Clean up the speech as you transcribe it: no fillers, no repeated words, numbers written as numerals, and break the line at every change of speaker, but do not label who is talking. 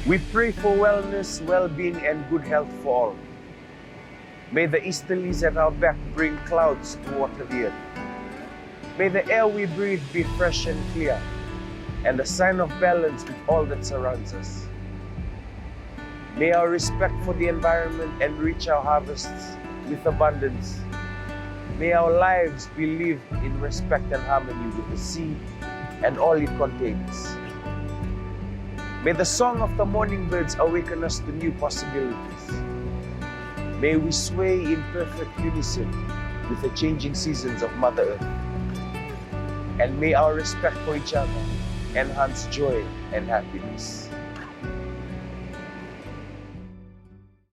We pray for wellness, well-being, and good health for all. May the easterlies at our back bring clouds to water the earth. May the air we breathe be fresh and clear, and a sign of balance with all that surrounds us. May our respect for the environment enrich our harvests with abundance. May our lives be lived in respect and harmony with the sea and all it contains. May the song of the morning birds awaken us to new possibilities. May we sway in perfect unison with the changing seasons of Mother Earth. And may our respect for each other enhance joy and happiness.